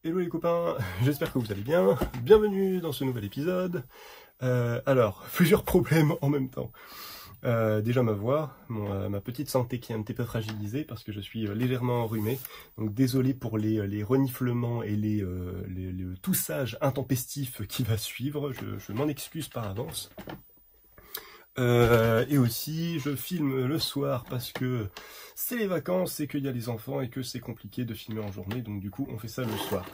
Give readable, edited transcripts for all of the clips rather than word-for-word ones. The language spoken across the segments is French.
Hello les copains, j'espère que vous allez bien. Bienvenue dans ce nouvel épisode. Alors, plusieurs problèmes en même temps. Déjà ma voix, ma petite santé qui est un petit peu fragilisée parce que je suis légèrement enrhumé. Donc désolé pour les reniflements et le toussage intempestif qui va suivre. Je m'en excuse par avance. Et aussi, je filme le soir parce que c'est les vacances et qu'il y a les enfants et que c'est compliqué de filmer en journée, donc du coup on fait ça le soir.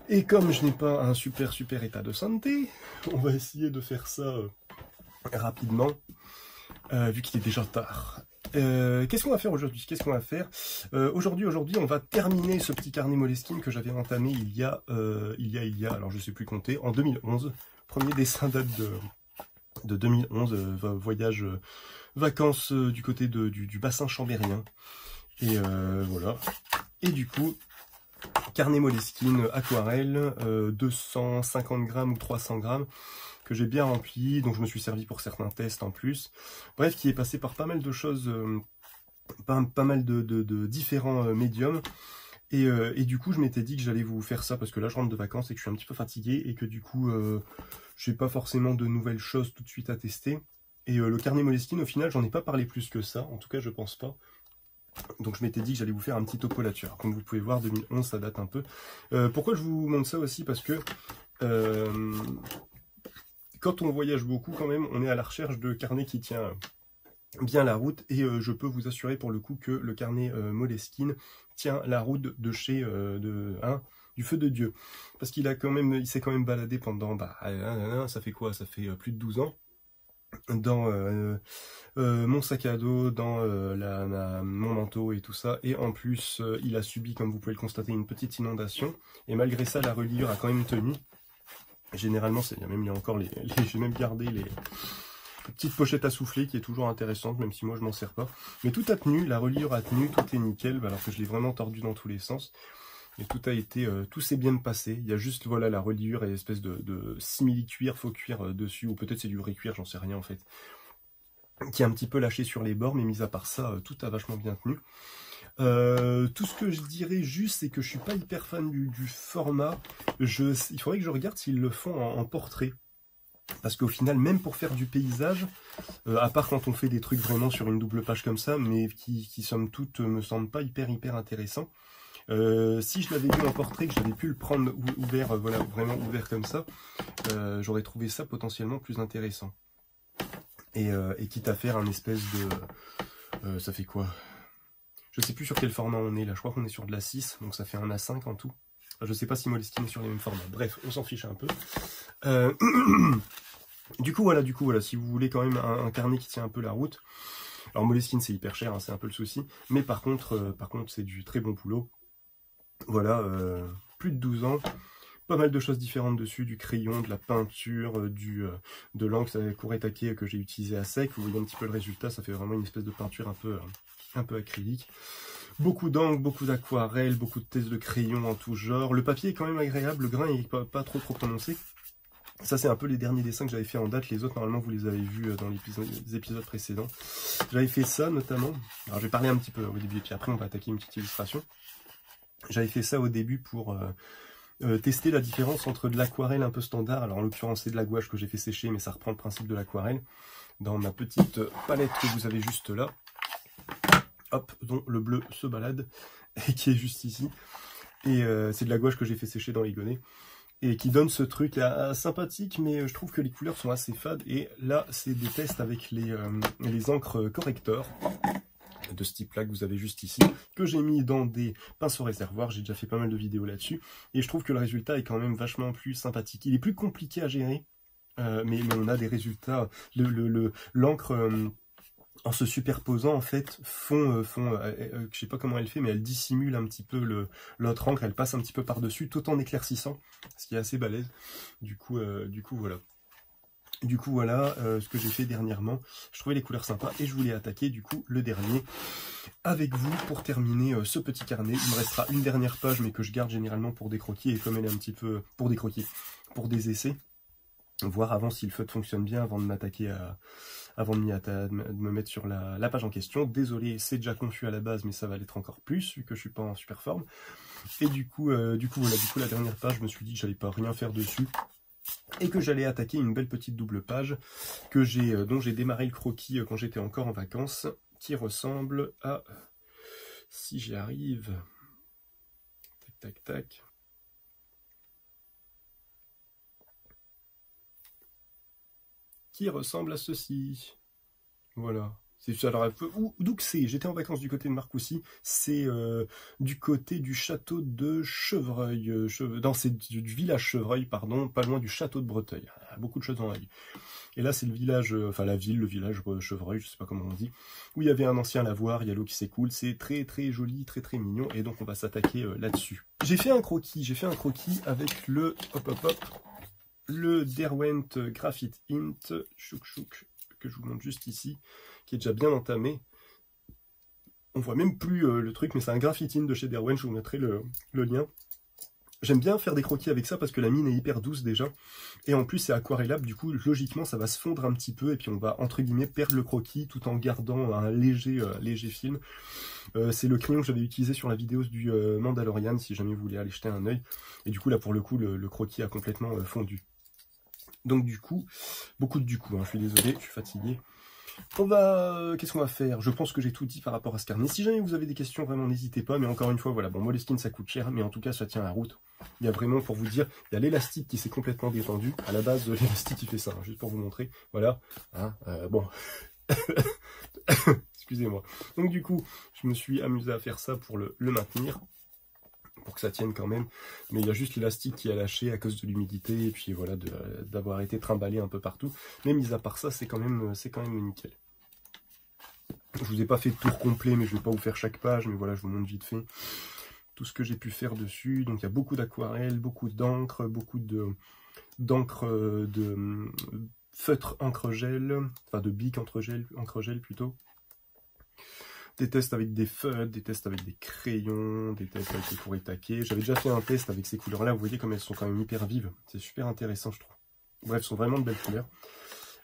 Et comme je n'ai pas un super état de santé, on va essayer de faire ça rapidement, vu qu'il est déjà tard. Qu'est-ce qu'on va faire aujourd'hui? Aujourd'hui, on va terminer ce petit carnet Moleskine que j'avais entamé il y a, alors je sais plus compter, en 2011. Premier dessin date de 2011, voyage vacances du côté du bassin chambérien. Et voilà. Et du coup, carnet Moleskine aquarelle, 250 grammes ou 300 grammes, que j'ai bien rempli, donc je me suis servi pour certains tests en plus. Bref, qui est passé par pas mal de choses, pas mal de différents médiums. Et du coup, je m'étais dit que j'allais vous faire ça parce que là, je rentre de vacances et que je suis un petit peu fatigué et que du coup, j'ai pas forcément de nouvelles choses tout de suite à tester. Et le carnet Moleskine, au final, j'en ai pas parlé plus que ça. En tout cas, je pense pas. Donc, je m'étais dit que j'allais vous faire un petit topo là-dessus. Alors, comme vous pouvez voir, 2011, ça date un peu. Pourquoi je vous montre ça aussi? Parce que quand on voyage beaucoup, quand même, on est à la recherche de carnet qui tient bien la route, et je peux vous assurer pour le coup que le carnet Moleskine tient la route de chez du feu de Dieu, parce qu'il s'est quand même baladé pendant ça fait quoi, ça fait plus de 12 ans dans mon sac à dos, dans mon manteau et tout ça, et en plus il a subi, comme vous pouvez le constater, une petite inondation, et malgré ça la reliure a quand même tenu. Généralement il y a encore j'ai même gardé les petite pochette à souffler qui est toujours intéressante, même si moi je m'en sers pas. Mais tout a tenu, la reliure a tenu, tout est nickel, alors que je l'ai vraiment tordu dans tous les sens. Et tout s'est bien passé. Il y a juste, voilà, la reliure et l'espèce de simili-cuir, faux cuir dessus, ou peut-être c'est du vrai cuir, j'en sais rien en fait, qui est un petit peu lâché sur les bords, mais mis à part ça, tout a vachement bien tenu. Tout ce que je dirais juste, c'est que je suis pas hyper fan du format. Il faudrait que je regarde s'ils le font en portrait. Parce qu'au final, même pour faire du paysage, à part quand on fait des trucs vraiment sur une double page comme ça, mais qui somme toute me semblent pas hyper intéressants. Si je l'avais vu en portrait, que j'avais pu le prendre ouvert, voilà, vraiment ouvert comme ça, j'aurais trouvé ça potentiellement plus intéressant. Et quitte à faire un espèce de... ça fait quoi? Je sais plus sur quel format on est là, je crois qu'on est sur de la 6, donc ça fait un A5 en tout. Je sais pas si Moleskine est sur les mêmes formats. Bref, on s'en fiche un peu. Du coup, voilà, si vous voulez quand même un carnet qui tient un peu la route. Alors Moleskine, c'est hyper cher, hein, c'est un peu le souci. Mais par contre c'est du très bon boulot. Voilà, plus de 12 ans. Pas mal de choses différentes dessus, du crayon, de la peinture, de l'encre Kuretake que j'ai utilisé à sec. Vous voyez un petit peu le résultat, ça fait vraiment une espèce de peinture un peu acrylique. Beaucoup d'encre, beaucoup d'aquarelle, beaucoup de tests de crayon en tout genre. Le papier est quand même agréable, le grain est pas trop prononcé. Ça, c'est un peu les derniers dessins que j'avais fait en date. Les autres, normalement, vous les avez vus dans les épisodes précédents. J'avais fait ça, notamment. Alors, je vais parler un petit peu au début, et puis après, on va attaquer une petite illustration. J'avais fait ça au début pour tester la différence entre de l'aquarelle un peu standard. Alors, en l'occurrence, c'est de la gouache que j'ai fait sécher, mais ça reprend le principe de l'aquarelle. Dans ma petite palette que vous avez juste là. Hop, dont le bleu se balade, et qui est juste ici. Et c'est de la gouache que j'ai fait sécher dans les gonnets. Et qui donne ce truc sympathique, mais je trouve que les couleurs sont assez fades. Et là, c'est des tests avec les encres correcteurs de ce type-là que vous avez juste ici, que j'ai mis dans des pinceaux réservoirs. J'ai déjà fait pas mal de vidéos là-dessus. Et je trouve que le résultat est quand même vachement plus sympathique. Il est plus compliqué à gérer, mais on a des résultats. L'encre... en se superposant, en fait, je sais pas comment elle fait, mais elle dissimule un petit peu l'autre encre, elle passe un petit peu par-dessus, tout en éclaircissant, ce qui est assez balèze. Du coup, voilà. Ce que j'ai fait dernièrement, je trouvais les couleurs sympas, et je voulais attaquer, du coup, le dernier, avec vous, pour terminer ce petit carnet. Il me restera une dernière page, mais que je garde généralement pour des croquis, et comme elle est un petit peu... pour des croquis, pour des essais, voir avant si le feutre fonctionne bien, avant de m'attaquer avant de me mettre sur la page en question. Désolé, c'est déjà confus à la base, mais ça va l'être encore plus, vu que je suis pas en super forme. Et du coup, la dernière page, je me suis dit que j'allais pas rien faire dessus, et que j'allais attaquer une belle petite double page dont j'ai démarré le croquis quand j'étais encore en vacances, qui ressemble à, si j'y arrive, tac tac tac, qui ressemble à ceci. Voilà. Alors, d'où que c'est? J'étais en vacances du côté de Marcoussis, c'est du côté du château de Chevreuil, non, c'est du village Chevreuil, pardon, pas loin du château de Breteuil. Il y a beaucoup de choses en œil. Et là, c'est le village, le village Chevreuil, je sais pas comment on dit, où il y avait un ancien lavoir, il y a l'eau qui s'écoule, c'est très très joli, très très mignon, et donc on va s'attaquer là-dessus. J'ai fait un croquis avec le, le Derwent Graphite Int, chouk chouk, que je vous montre juste ici, qui est déjà bien entamé. On voit même plus le truc, mais c'est un Graphite Int de chez Derwent, je vous mettrai le lien. J'aime bien faire des croquis avec ça parce que la mine est hyper douce déjà, et en plus c'est aquarellable, du coup logiquement ça va se fondre un petit peu, et puis on va entre guillemets perdre le croquis tout en gardant un léger film. C'est le crayon que j'avais utilisé sur la vidéo du Mandalorian, si jamais vous voulez aller jeter un œil, et du coup là pour le coup le croquis a complètement fondu. Donc du coup, beaucoup de du coup, hein, je suis désolé, je suis fatigué. Qu'est-ce qu'on va faire? Je pense que j'ai tout dit par rapport à ce carnet. Si jamais vous avez des questions, vraiment n'hésitez pas, mais encore une fois, voilà, bon, Moleskine ça coûte cher, mais en tout cas ça tient la route. Il y a vraiment, pour vous dire, il y a l'élastique qui s'est complètement détendu. À la base, l'élastique il fait ça, hein, juste pour vous montrer, voilà, hein, bon, excusez-moi. Donc du coup, je me suis amusé à faire ça pour le maintenir, pour que ça tienne quand même, mais il y a juste l'élastique qui a lâché à cause de l'humidité, et puis voilà, d'avoir été trimballé un peu partout, mais mis à part ça, c'est quand même nickel. Je vous ai pas fait de tour complet, mais je vais pas vous faire chaque page, mais voilà, je vous montre vite fait tout ce que j'ai pu faire dessus. Donc il y a beaucoup d'aquarelles, beaucoup d'encre, beaucoup d'encre de feutre encre gel, enfin de bic encre gel plutôt. Des tests avec des feutres, des tests avec des crayons, des tests avec des Kuretake. J'avais déjà fait un test avec ces couleurs-là, vous voyez comme elles sont quand même hyper vives. C'est super intéressant, je trouve. Bref, ce sont vraiment de belles couleurs.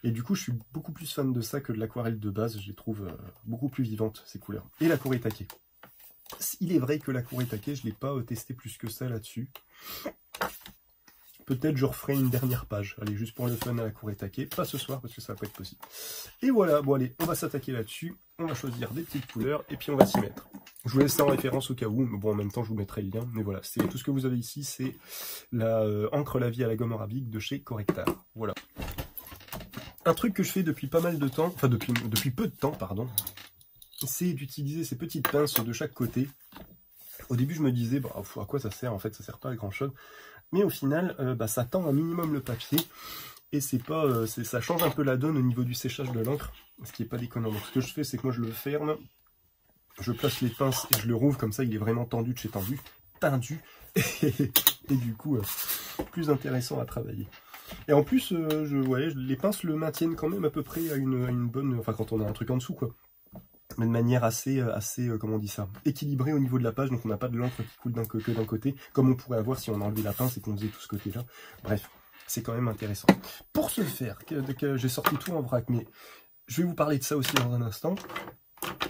Et du coup, je suis beaucoup plus fan de ça que de l'aquarelle de base. Je les trouve beaucoup plus vivantes, ces couleurs. Et la Kuretake. Il est vrai que la Kuretake, je ne l'ai pas testé plus que ça là-dessus. Peut-être je referai une dernière page. Allez, juste pour le fun à la Kuretake. Pas ce soir, parce que ça va pas être possible. Et voilà, bon allez, on va s'attaquer là-dessus. On va choisir des petites couleurs, et puis on va s'y mettre. Je vous laisse ça en référence au cas où, mais bon, en même temps, je vous mettrai le lien. Mais voilà, c'est tout ce que vous avez ici, c'est la encre la vie à la gomme arabique de chez Correctar. Voilà. Un truc que je fais depuis pas mal de temps, enfin depuis peu de temps, pardon, c'est d'utiliser ces petites pinces de chaque côté. Au début, je me disais, bah, à quoi ça sert? En fait, ça sert pas à grand chose. Mais au final, ça tend un minimum le papier. Et ça change un peu la donne au niveau du séchage de l'encre, ce qui n'est pas déconnant. Donc ce que je fais, c'est que moi je le ferme, je place les pinces et je le rouvre, comme ça il est vraiment tendu de chez tendu, et du coup, plus intéressant à travailler. Et en plus, les pinces le maintiennent quand même à peu près à une bonne... Enfin, quand on a un truc en dessous, quoi. Mais de manière assez comment on dit ça, équilibrée au niveau de la page, donc on n'a pas de l'encre qui coule que d'un côté, comme on pourrait avoir si on enlevait la pince et qu'on faisait tout ce côté-là. Bref, c'est quand même intéressant. Pour ce faire, j'ai sorti tout en vrac, mais je vais vous parler de ça aussi dans un instant.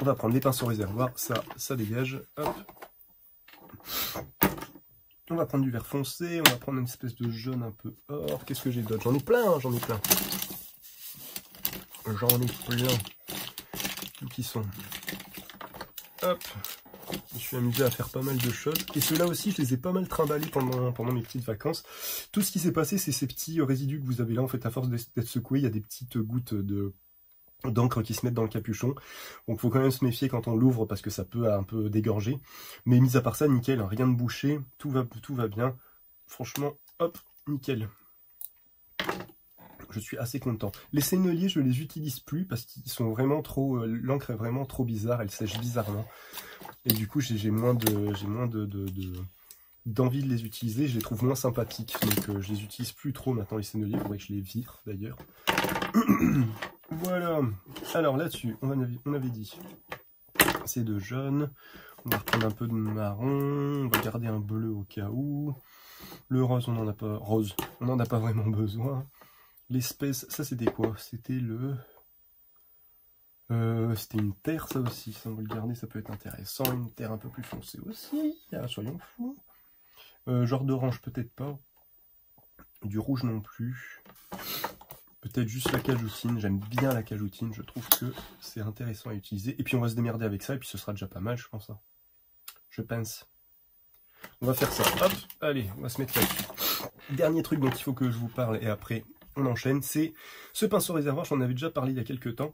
On va prendre les pinceaux réservoirs, ça dégage, hop. On va prendre du vert foncé, on va prendre une espèce de jaune un peu or. Qu'est-ce que j'ai d'autre? J'en ai plein, hein, j'en ai plein. Où qui sont? Hop. Je me suis amusé à faire pas mal de choses. Et ceux-là aussi, je les ai pas mal trimballés pendant mes petites vacances. Tout ce qui s'est passé, c'est ces petits résidus que vous avez là. En fait, à force d'être secoué, il y a des petites gouttes d'encre qui se mettent dans le capuchon. Donc, il faut quand même se méfier quand on l'ouvre parce que ça peut un peu dégorger. Mais mis à part ça, nickel. Hein, rien de bouché. Tout va bien. Franchement, hop, nickel. Je suis assez content. Les senneliers, je ne les utilise plus parce qu'ils sont vraiment trop... L'encre est vraiment trop bizarre, elle sèche bizarrement. Et du coup, j'ai moins d'envie de les utiliser, je les trouve moins sympathiques. Donc je les utilise plus trop maintenant, les senneliers, il faudrait que je les vire d'ailleurs. Voilà. Alors là-dessus, on avait dit, c'est de jaune. On va reprendre un peu de marron, on va garder un bleu au cas où. Le rose, on n'en a pas... Rose, on n'en a pas vraiment besoin. L'espèce, ça c'était quoi? C'était le C'était une terre, ça aussi. Si on veut le garder, ça peut être intéressant. Une terre un peu plus foncée aussi, soyons fous. Genre d'orange, peut-être pas. Du rouge non plus. Peut-être juste la cajoutine. J'aime bien la cajoutine. Je trouve que c'est intéressant à utiliser. Et puis on va se démerder avec ça. Et puis ce sera déjà pas mal, je pense. Hein. Je pense. On va faire ça. Hop, allez, on va se mettre là-dessus. Dernier truc dont il faut que je vous parle et après on enchaîne, c'est ce pinceau réservoir. J'en avais déjà parlé il y a quelques temps.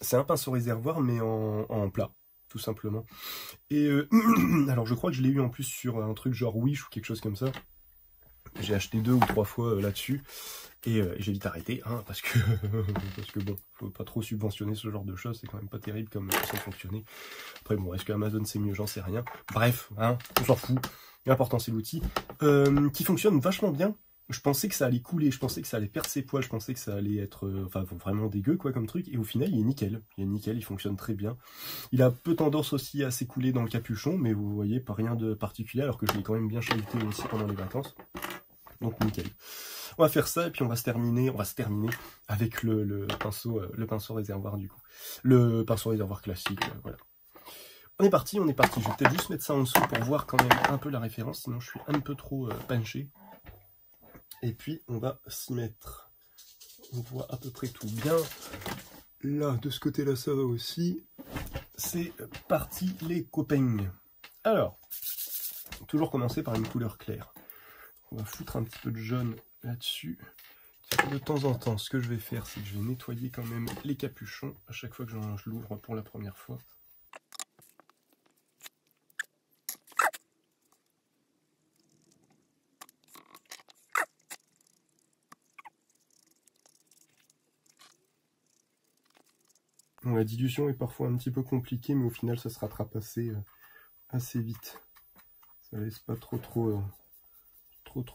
C'est un pinceau réservoir mais en plat, tout simplement. Et alors je crois que je l'ai eu en plus sur un truc genre Wish ou quelque chose comme ça. J'ai acheté 2 ou 3 fois là-dessus. Et j'ai vite arrêté, hein, parce que bon, faut pas trop subventionner ce genre de choses, c'est quand même pas terrible comme façon de fonctionner. Après bon, est-ce que Amazon c'est mieux, j'en sais rien. Bref, hein, on s'en fout. L'important c'est l'outil. Qui fonctionne vachement bien. Je pensais que ça allait couler, je pensais que ça allait perdre ses poils, je pensais que ça allait être enfin vraiment dégueu quoi comme truc, et au final il est nickel. Il est nickel, il fonctionne très bien. Il a peu tendance aussi à s'écouler dans le capuchon, mais vous voyez, pas rien de particulier, alors que je l'ai quand même bien chahuté aussi pendant les vacances. Donc nickel. On va faire ça et puis on va se terminer avec le pinceau réservoir du coup. Le pinceau réservoir classique, voilà. On est parti. Je vais peut-être juste mettre ça en dessous pour voir quand même un peu la référence, sinon je suis un peu trop penché. Et puis on va s'y mettre. On voit à peu près tout bien. Là, de ce côté-là, ça va aussi. C'est parti les copains. Alors, toujours commencer par une couleur claire. On va foutre un petit peu de jaune là-dessus. De temps en temps, ce que je vais faire, c'est que je vais nettoyer quand même les capuchons à chaque fois que je l'ouvre pour la première fois. Bon, la dilution est parfois un petit peu compliquée, mais au final, ça se rattrape assez vite. Ça laisse pas trop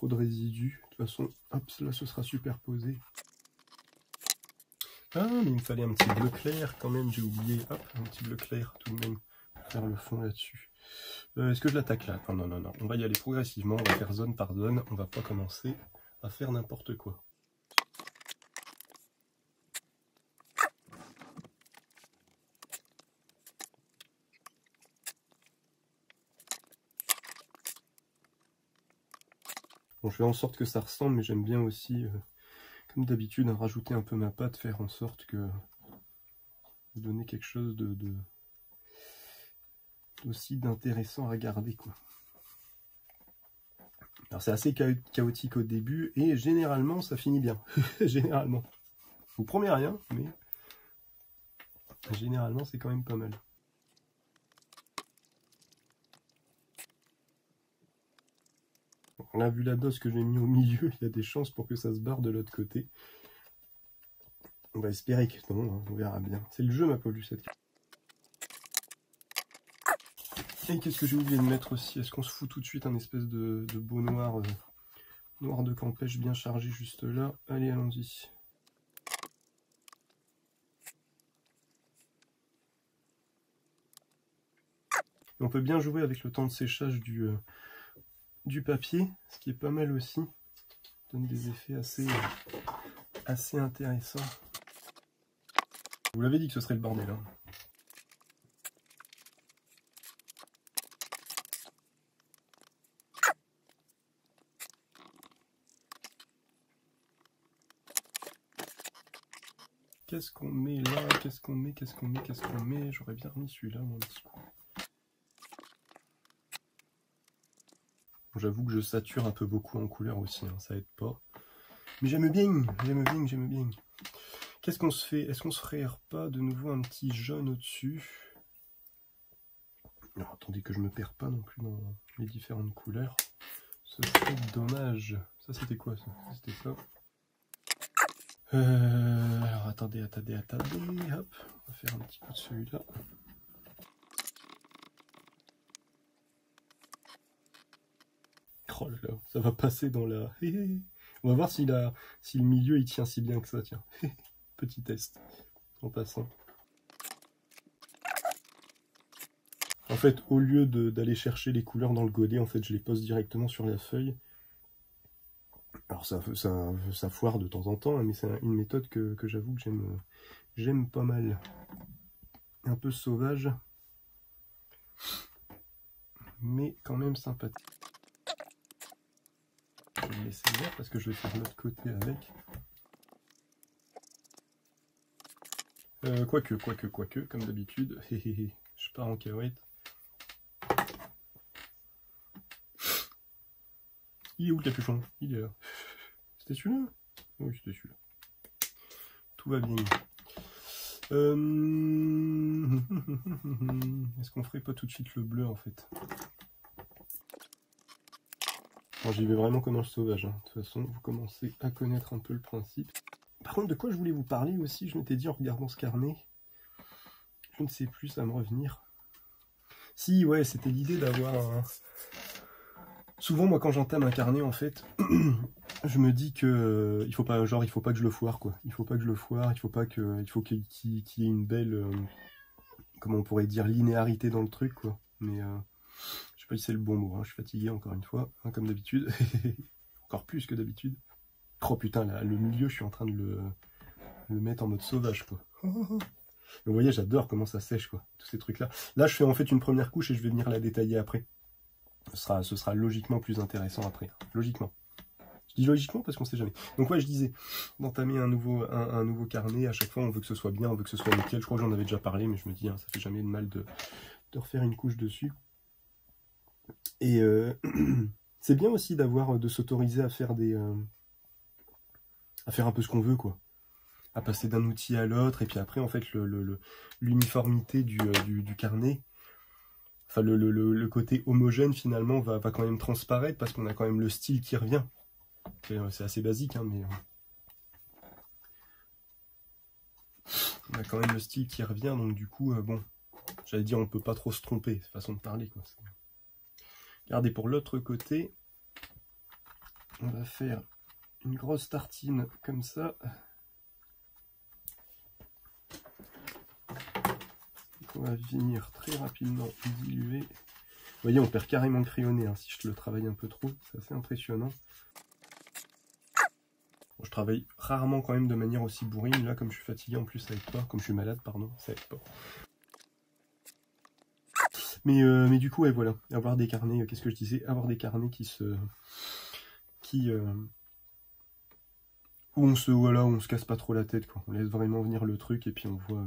de résidus. De toute façon, hop, là, ce sera superposé. Ah, mais il me fallait un petit bleu clair quand même, j'ai oublié. Hop, un petit bleu clair tout de même. Faire le fond là-dessus. Est-ce que je l'attaque là? Non. On va y aller progressivement, on va faire zone par zone. On va pas commencer à faire n'importe quoi. Bon, je fais en sorte que ça ressemble, mais j'aime bien aussi, comme d'habitude, rajouter un peu ma pâte, faire en sorte que de donner quelque chose aussi d'intéressant à regarder, quoi. Alors c'est assez chaotique au début, et généralement ça finit bien. Généralement. Je vous promets rien, mais généralement c'est quand même pas mal. Là, vu la dose que j'ai mis au milieu, il y a des chances pour que ça se barre de l'autre côté. On va espérer que non, hein, on verra bien. C'est le jeu, ma Paulucette. Et qu'est-ce que j'ai oublié de mettre aussi? Est-ce qu'on se fout tout de suite un espèce de beau noir, noir de campèche bien chargé juste là? Allez, allons-y. On peut bien jouer avec le temps de séchage du papier, ce qui est pas mal aussi. Ça donne des effets assez intéressants. Je vous l'avais dit que ce serait le bordel. Hein. Qu'est-ce qu'on met là? Qu'est-ce qu'on met? J'aurais bien remis celui-là, mon petit coup. J'avoue que je sature un peu beaucoup en couleur aussi, hein, ça aide pas. Mais j'aime bien. Qu'est-ce qu'on se fait? Est-ce qu'on se ferait pas de nouveau un petit jaune au-dessus? Alors attendez que je me perds pas non plus dans les différentes couleurs. Ce serait dommage. Ça c'était quoi ça? C'était ça. Alors attendez. Hop, on va faire un petit peu de celui-là. Oh là là, ça va passer dans la... On va voir si le milieu il tient si bien que ça, tiens. Petit test, en passant. En fait, au lieu d'aller chercher les couleurs dans le godet, en fait, je les pose directement sur la feuille. Alors ça foire de temps en temps, hein, mais c'est une méthode que j'avoue que J'aime pas mal. Un peu sauvage. Mais quand même sympathique. Je vais le laisser là parce que je vais faire l'autre côté avec. Quoique, comme d'habitude. Je pars en cahuète. Il est où le capuchon? Il est là. C'était celui-là? Oui, c'était celui-là. Tout va bien. Est-ce qu'on ferait pas tout de suite le bleu en fait? Bon, j'y vais vraiment comme un sauvage. Hein. De toute façon, vous commencez à connaître un peu le principe. Par contre, de quoi je voulais vous parler aussi, je m'étais dit en regardant ce carnet, je ne sais plus, ça va me revenir. Si, ouais, c'était l'idée d'avoir un... Souvent, moi, quand j'entame un carnet, en fait, je me dis que il faut pas que je le foire, quoi. Il faut pas que je le foire, il faut qu'il y ait une belle, comment on pourrait dire, linéarité dans le truc, quoi. Mais je sais pas si c'est le bon mot. Hein. Je suis fatigué encore une fois, hein, comme d'habitude, encore plus que d'habitude. Oh putain, là, le milieu, je suis en train de le mettre en mode sauvage, quoi. Vous voyez, j'adore comment ça sèche, quoi, tous ces trucs-là. Là, je fais en fait une première couche et je vais venir la détailler après. Ce sera logiquement plus intéressant après. Logiquement. Je dis logiquement parce qu'on sait jamais. Donc ouais, je disais, d'entamer un nouveau carnet, à chaque fois, on veut que ce soit bien, on veut que ce soit nickel. Je crois que j'en avais déjà parlé, mais je me dis, hein, ça fait jamais de mal de refaire une couche dessus. Et c'est bien aussi de s'autoriser à faire à faire un peu ce qu'on veut, quoi. À passer d'un outil à l'autre, et puis après, en fait, l'uniformité du carnet, enfin, le côté homogène, finalement, va quand même transparaître, parce qu'on a quand même le style qui revient. C'est assez basique, hein, mais... on a quand même le style qui revient, donc du coup, bon, j'allais dire, on peut pas trop se tromper, c'est façon de parler, quoi. Regardez, pour l'autre côté, on va faire une grosse tartine comme ça. On va venir très rapidement diluer. Vous voyez, on perd carrément le crayonné, hein, si je le travaille un peu trop, c'est assez impressionnant. Bon, je travaille rarement quand même de manière aussi bourrine, là comme je suis fatigué en plus ça aide pas, comme je suis malade, pardon, ça aide pas. Mais du coup, ouais, voilà, avoir des carnets, qu'est-ce que je disais? Avoir des carnets où on se casse pas trop la tête, quoi. On laisse vraiment venir le truc et puis on voit...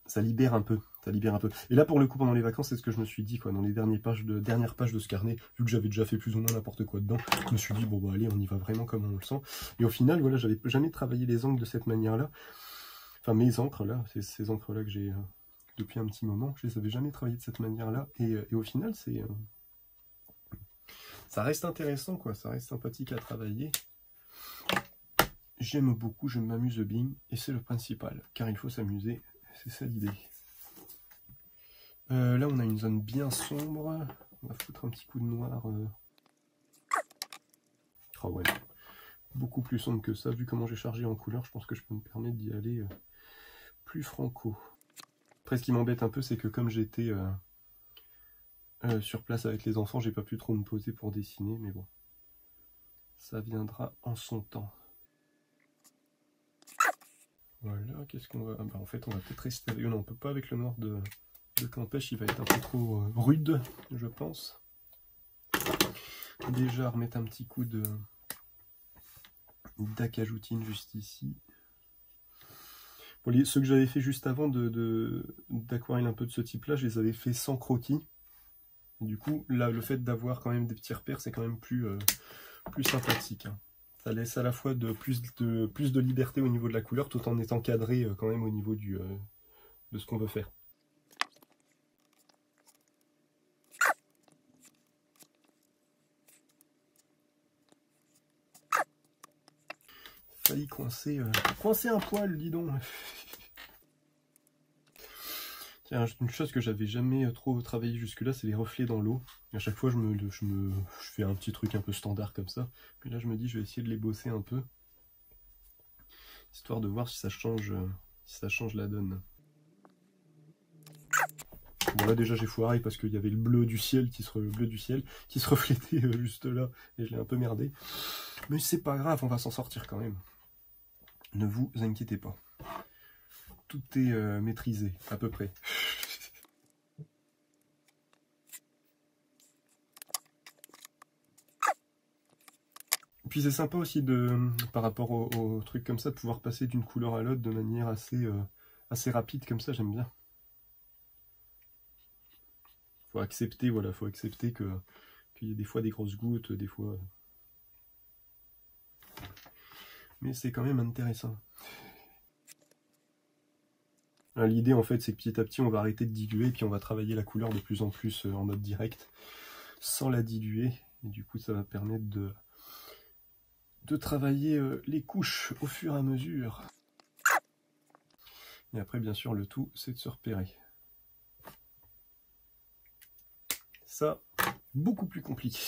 ça libère un peu, ça libère un peu. Et là, pour le coup, pendant les vacances, c'est ce que je me suis dit, quoi, dans les dernières pages de ce carnet, vu que j'avais déjà fait plus ou moins n'importe quoi dedans, je me suis dit, bon, bah, allez, on y va vraiment comme on le sent. Et au final, voilà, j'avais jamais travaillé les encres de cette manière-là. Enfin, mes encres, là, ces encres-là que j'ai depuis un petit moment, je les avais jamais travaillées de cette manière-là. Et au final, ça reste intéressant, quoi, ça reste sympathique à travailler. J'aime beaucoup, je m'amuse bien, et c'est le principal, car il faut s'amuser, c'est ça l'idée. Là, on a une zone bien sombre. On va foutre un petit coup de noir. Oh ouais, beaucoup plus sombre que ça. Vu comment j'ai chargé en couleur, je pense que je peux me permettre d'y aller plus franco. Après, ce qui m'embête un peu, c'est que comme j'étais sur place avec les enfants, j'ai pas pu trop me poser pour dessiner, mais bon, ça viendra en son temps. Voilà, qu'est-ce qu'on va... Ah bah, en fait, on va peut-être rester... Non, on peut pas avec le noir de Campèche, il va être un peu trop rude, je pense. Déjà, remettre un petit coup d'acajoutine juste ici. Bon, ceux que j'avais fait juste avant d'aquarelle un peu de ce type-là, je les avais fait sans croquis. Et du coup, là, le fait d'avoir quand même des petits repères, c'est quand même plus sympathique. Hein. Ça laisse à la fois plus de liberté au niveau de la couleur, tout en étant cadré quand même au niveau de ce qu'on veut faire. Failli coincer un poil, dis donc. Tiens, une chose que j'avais jamais trop travaillé jusque-là, c'est les reflets dans l'eau. À chaque fois, je fais un petit truc un peu standard comme ça. Puis là, je me dis, je vais essayer de les bosser un peu, histoire de voir si ça change la donne. Bon là déjà j'ai foiré parce qu'il y avait le bleu du ciel qui se reflétait juste là et je l'ai un peu merdé. Mais c'est pas grave, on va s'en sortir quand même. Ne vous inquiétez pas. tout est maîtrisé, à peu près. Puis c'est sympa aussi par rapport au truc comme ça, de pouvoir passer d'une couleur à l'autre de manière assez rapide comme ça, j'aime bien. Faut accepter, voilà, faut accepter qu'il y ait des fois des grosses gouttes, des fois. Mais c'est quand même intéressant. L'idée en fait c'est que petit à petit on va arrêter de diluer et puis on va travailler la couleur de plus en plus en mode direct, sans la diluer. Et du coup ça va permettre de travailler les couches au fur et à mesure. Et après bien sûr le tout c'est de se repérer. Ça, beaucoup plus compliqué.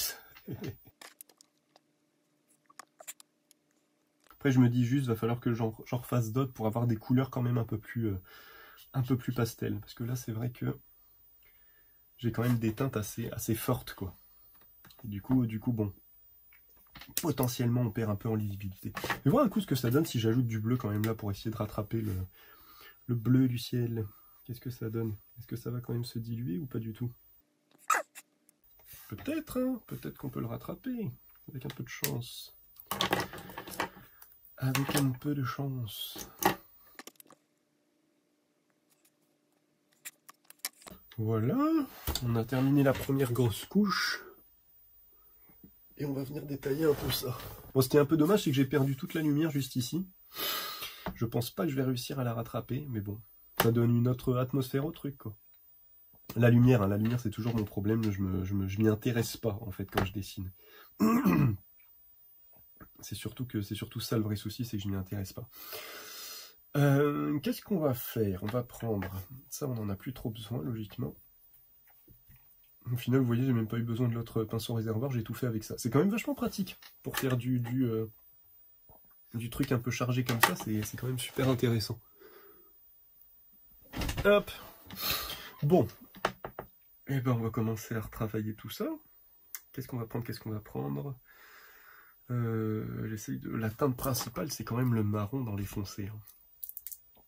Après, je me dis juste, va falloir que j'en refasse d'autres pour avoir des couleurs quand même un peu plus pastel. Parce que là, c'est vrai que j'ai quand même des teintes assez fortes, quoi. Et du coup, bon, potentiellement, on perd un peu en lisibilité. Mais voir un coup ce que ça donne si j'ajoute du bleu quand même là pour essayer de rattraper le bleu du ciel. Qu'est-ce que ça donne? Est-ce que ça va quand même se diluer ou pas du tout? Peut-être, hein, peut-être qu'on peut le rattraper, avec un peu de chance. Avec un peu de chance. Voilà, on a terminé la première grosse couche. Et on va venir détailler un peu ça. Bon, ce qui est un peu dommage, c'est que j'ai perdu toute la lumière juste ici. Je pense pas que je vais réussir à la rattraper, mais bon, ça donne une autre atmosphère au truc, quoi. La lumière, hein, la lumière c'est toujours mon problème, je m'y intéresse pas en fait quand je dessine. C'est surtout ça le vrai souci, c'est que je m'y intéresse pas. Qu'est-ce qu'on va faire? On va prendre, ça on en a plus trop besoin logiquement. Au final, vous voyez, j'ai même pas eu besoin de l'autre pinceau réservoir, j'ai tout fait avec ça. C'est quand même vachement pratique pour faire du truc un peu chargé comme ça, c'est quand même super intéressant. Hop. Bon. Et ben on va commencer à retravailler tout ça. Qu'est-ce qu'on va prendre? J'essaye de... La teinte principale, c'est quand même le marron dans les foncés. Hein.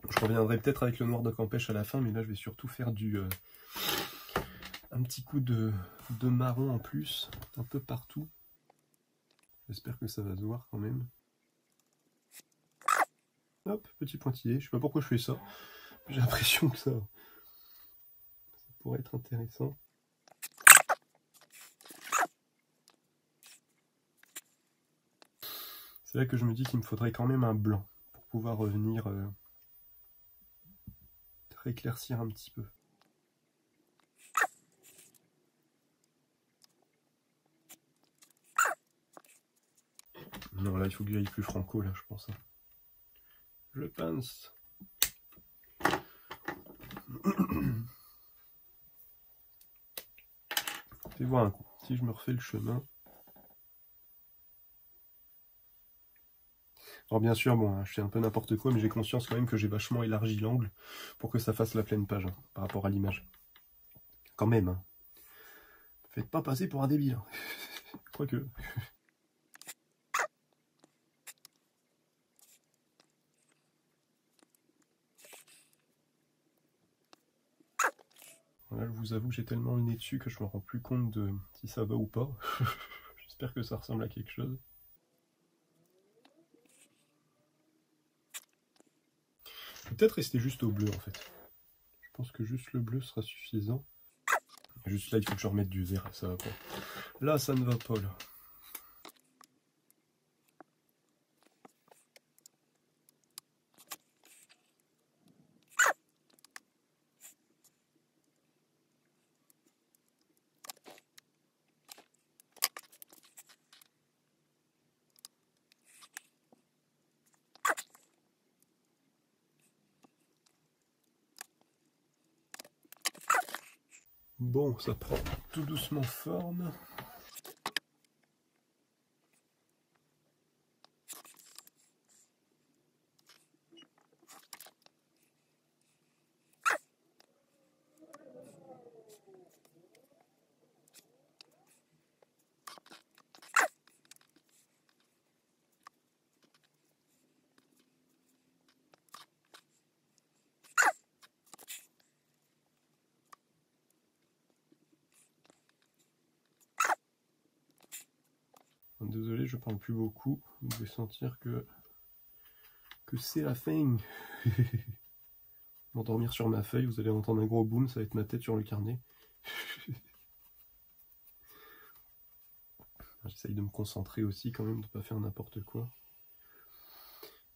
Je reviendrai peut-être avec le noir de Campèche à la fin, mais là je vais surtout faire un petit coup de marron en plus, un peu partout. J'espère que ça va se voir quand même. Hop, petit pointillé. Je sais pas pourquoi je fais ça. J'ai l'impression que ça pourrait être intéressant. C'est là que je me dis qu'il me faudrait quand même un blanc pour pouvoir revenir éclaircir un petit peu. Non, là, il faut que j'aille plus franco, là, je pense. Je pense. Fais voir un coup. Si je me refais le chemin. Alors bien sûr, bon, hein, je fais un peu n'importe quoi, mais j'ai conscience quand même que j'ai vachement élargi l'angle pour que ça fasse la pleine page hein, par rapport à l'image. Quand même. Hein. Faites pas passer pour un débile. Hein. Quoique. Voilà, je vous avoue que j'ai tellement le nez dessus que je me rends plus compte de si ça va ou pas. J'espère que ça ressemble à quelque chose. Peut-être rester juste au bleu en fait. Je pense que juste le bleu sera suffisant. Juste là, il faut que je remette du vert, ça va pas. Là, ça ne va pas là. Bon, ça prend tout doucement forme. Désolé, je parle plus beaucoup. Vous devez sentir que c'est la fin. M'endormir sur ma feuille, vous allez entendre un gros boom, ça va être ma tête sur le carnet. J'essaye de me concentrer aussi quand même, de ne pas faire n'importe quoi.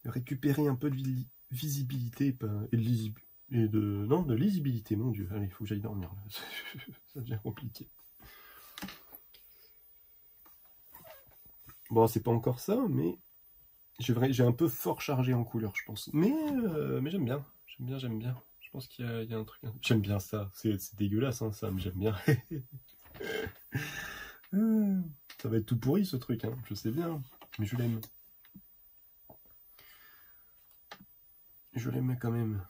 De récupérer un peu de visibilité et de lisibilité, mon Dieu. Allez, il faut que j'aille dormir là. Ça devient compliqué. Bon, c'est pas encore ça, mais j'ai un peu fort chargé en couleur, je pense. Mais j'aime bien. J'aime bien. Je pense qu'il y a un truc. J'aime bien ça. C'est dégueulasse, hein, ça, mais j'aime bien. Ça va être tout pourri ce truc, hein. Je sais bien, mais je l'aime. Je l'aime quand même.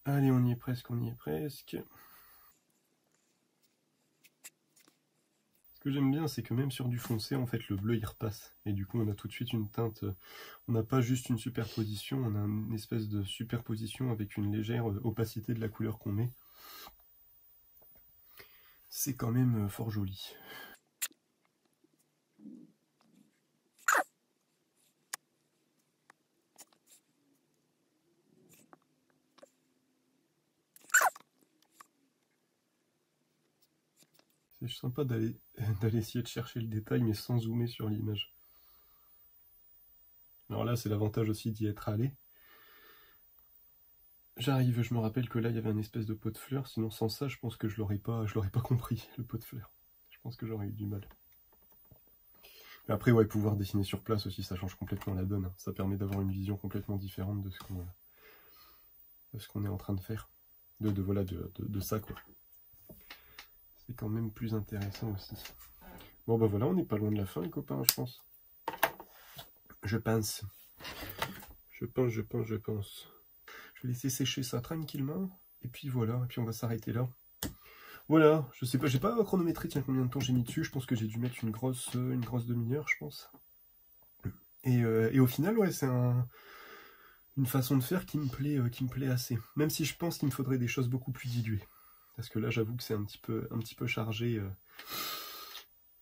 Allez, on y est presque, on y est presque. Ce que j'aime bien, c'est que même sur du foncé, en fait, le bleu, il repasse. Et du coup, on a tout de suite une teinte. On n'a pas juste une superposition, on a une espèce de superposition avec une légère opacité de la couleur qu'on met. C'est quand même fort joli. C'est sympa d'aller essayer de chercher le détail, mais sans zoomer sur l'image. Alors là, c'est l'avantage aussi d'y être allé. J'arrive, je me rappelle que là, il y avait un espèce de pot de fleurs, sinon sans ça, je pense que je l'aurais pas compris, le pot de fleurs. Je pense que j'aurais eu du mal. Mais après, ouais, pouvoir dessiner sur place aussi, ça change complètement la donne. Ça permet d'avoir une vision complètement différente de ce qu'on est en train de faire. De ça, quoi. C'est quand même plus intéressant aussi. Bon, bah voilà, on n'est pas loin de la fin, les copains, je pense. Je pense. Je vais laisser sécher ça tranquillement. Et puis voilà, et puis on va s'arrêter là. Voilà, je sais pas, j'ai pas chronométré, tiens, combien de temps j'ai mis dessus. Je pense que j'ai dû mettre une grosse demi-heure, je pense. Et au final, ouais, c'est une façon de faire qui me plaît assez. Même si je pense qu'il me faudrait des choses beaucoup plus diluées. Parce que là, j'avoue que c'est un petit peu chargé.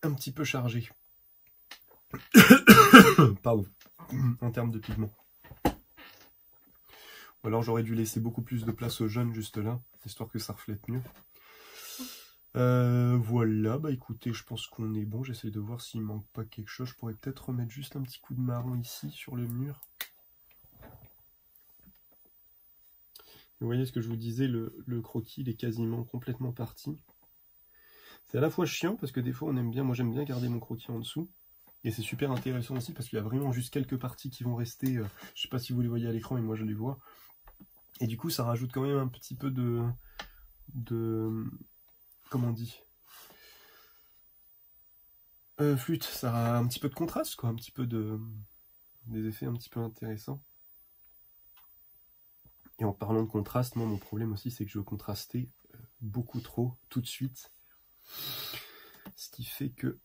Un petit peu chargé. Pardon. En termes de pigments. Ou alors j'aurais dû laisser beaucoup plus de place aux jaunes juste là, histoire que ça reflète mieux. Voilà, bah écoutez, je pense qu'on est bon. J'essaye de voir s'il manque pas quelque chose. Je pourrais peut-être remettre juste un petit coup de marron ici sur le mur. Vous voyez ce que je vous disais, le croquis il est quasiment complètement parti. C'est à la fois chiant parce que des fois on aime bien, moi j'aime bien garder mon croquis en dessous. Et c'est super intéressant aussi parce qu'il y a vraiment juste quelques parties qui vont rester. Je sais pas si vous les voyez à l'écran, mais moi je les vois. Et du coup ça rajoute quand même un petit peu de comment on dit, flûte, ça a un petit peu de contraste, quoi, un petit peu des effets un petit peu intéressants. Et en parlant de contraste, moi mon problème aussi c'est que je veux contraster beaucoup trop tout de suite. Ce qui fait que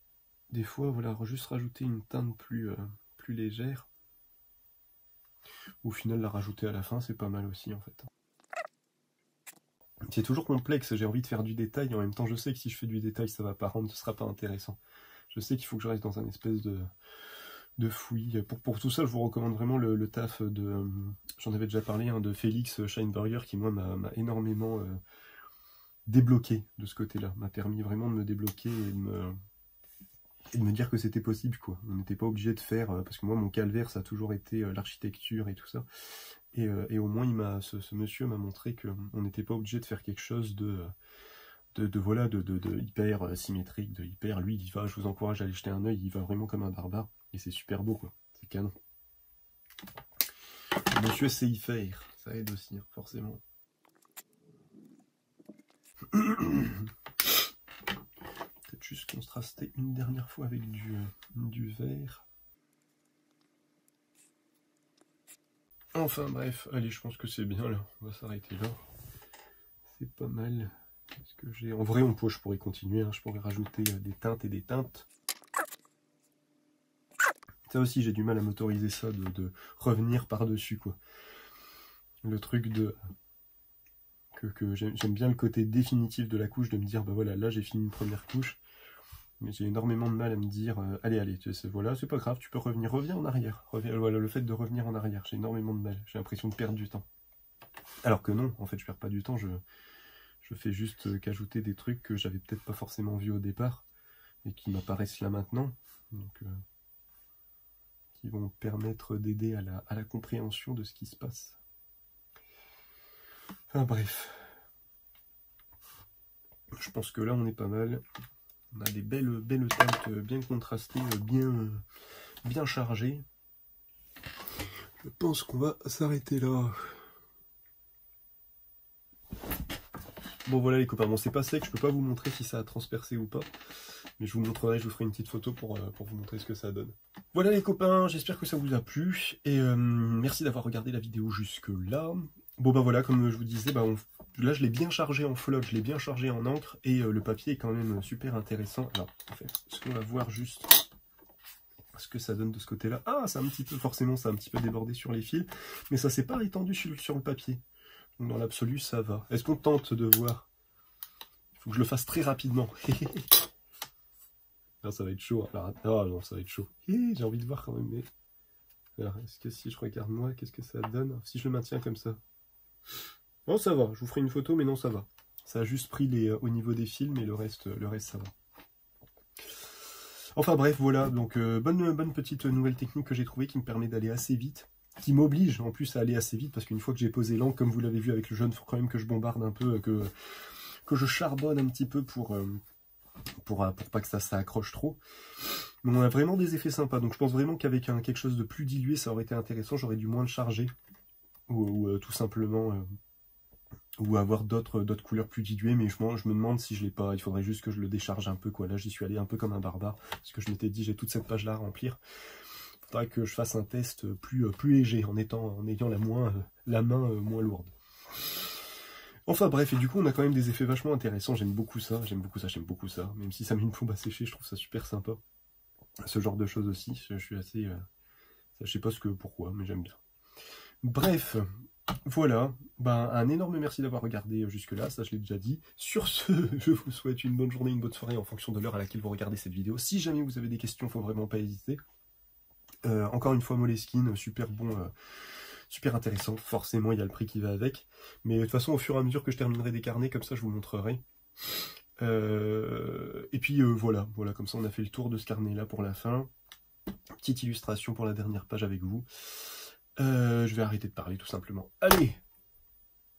des fois, voilà, juste rajouter une teinte plus légère. Au final, la rajouter à la fin, c'est pas mal aussi en fait. C'est toujours complexe, j'ai envie de faire du détail, et en même temps je sais que si je fais du détail, ça va pas rendre, ce sera pas intéressant. Je sais qu'il faut que je reste dans un espèce de fouillis. Pour tout ça, je vous recommande vraiment le taf de... J'en avais déjà parlé, hein, de Félix Scheinberger, qui moi m'a énormément débloqué de ce côté-là. M'a permis vraiment de me débloquer et de me dire que c'était possible, quoi. On n'était pas obligé de faire... parce que moi, mon calvaire, ça a toujours été l'architecture et tout ça. Et au moins, ce monsieur m'a montré qu'on n'était pas obligé de faire quelque chose de hyper symétrique, de hyper... Lui, il y va, je vous encourage à aller jeter un œil, il va vraiment comme un barbare. Et c'est super beau, quoi. C'est canon. Le monsieur sait y faire. Ça aide aussi, hein, forcément. Peut-être juste contraster une dernière fois avec du vert. Enfin bref, allez, je pense que c'est bien là. On va s'arrêter là. C'est pas mal. Ce que j'ai. En vrai, je pourrais continuer. Hein. Je pourrais rajouter des teintes et des teintes. Ça aussi, j'ai du mal à m'autoriser ça, de revenir par-dessus, quoi. Le truc de... que j'aime bien le côté définitif de la couche, de me dire, bah voilà, là j'ai fini une première couche, mais j'ai énormément de mal à me dire, allez, voilà, c'est pas grave, tu peux reviens en arrière. Voilà, le fait de revenir en arrière, j'ai énormément de mal, j'ai l'impression de perdre du temps. Alors que non, en fait, je perds pas du temps, je fais juste qu'ajouter des trucs que j'avais peut-être pas forcément vus au départ, et qui m'apparaissent là maintenant, donc qui vont permettre d'aider à la compréhension de ce qui se passe. Enfin bref. Je pense que là on est pas mal. On a des belles teintes bien contrastées, bien chargées. Je pense qu'on va s'arrêter là. Bon voilà les copains, bon c'est pas sec, je peux pas vous montrer si ça a transpercé ou pas. Mais je vous montrerai, je vous ferai une petite photo pour vous montrer ce que ça donne. Voilà les copains, j'espère que ça vous a plu. Et merci d'avoir regardé la vidéo jusque là. Bon bah voilà, comme je vous disais, bah, là je l'ai bien chargé en flotte, je l'ai bien chargé en encre. Et le papier est quand même super intéressant. Alors, en fait, ce qu'on va voir juste ce que ça donne de ce côté-là. Ah, c'est un petit peu, forcément, ça a un petit peu débordé sur les fils. Mais ça s'est pas étendu sur le papier. Donc dans l'absolu, ça va. Est-ce qu'on tente de voir? Il faut que je le fasse très rapidement. Non, ça va être chaud. Alors, oh non, ça va être chaud. J'ai envie de voir quand même. Mais... alors, est-ce que si je regarde moi, qu'est-ce que ça donne? Si je le maintiens comme ça. Non, ça va. Je vous ferai une photo, mais non, ça va. Ça a juste pris au niveau des fils, mais le reste, ça va. Enfin bref, voilà. Donc, bonne petite nouvelle technique que j'ai trouvée qui me permet d'aller assez vite. Qui m'oblige en plus à aller assez vite, parce qu'une fois que j'ai posé l'encre, comme vous l'avez vu avec le jaune, il faut quand même que je bombarde un peu, que je charbonne un petit peu pour pas que ça accroche trop. Mais on a vraiment des effets sympas, donc je pense vraiment qu'avec quelque chose de plus dilué, ça aurait été intéressant, j'aurais dû moins le charger, ou tout simplement, ou avoir d'autres couleurs plus diluées, mais je me demande si je l'ai pas, il faudrait juste que je le décharge un peu, quoi. Là j'y suis allé un peu comme un barbare, parce que je m'étais dit, j'ai toute cette page là à remplir. Il faudrait que je fasse un test plus léger, en ayant la main moins lourde. Enfin bref, et du coup on a quand même des effets vachement intéressants, j'aime beaucoup ça, même si ça met une plombe à sécher, je trouve ça super sympa. Ce genre de choses aussi, je suis assez... je sais pas pourquoi, mais j'aime bien. Bref, voilà, ben, un énorme merci d'avoir regardé jusque là, ça je l'ai déjà dit. Sur ce, je vous souhaite une bonne journée, une bonne soirée en fonction de l'heure à laquelle vous regardez cette vidéo. Si jamais vous avez des questions, faut vraiment pas hésiter. Encore une fois, Moleskine, super bon... super intéressant, forcément il y a le prix qui va avec, mais de toute façon au fur et à mesure que je terminerai des carnets, comme ça je vous montrerai. Et puis voilà, comme ça on a fait le tour de ce carnet là pour la fin. Petite illustration pour la dernière page avec vous. Je vais arrêter de parler tout simplement. Allez,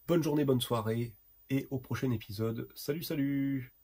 bonne journée, bonne soirée, et au prochain épisode. Salut, salut!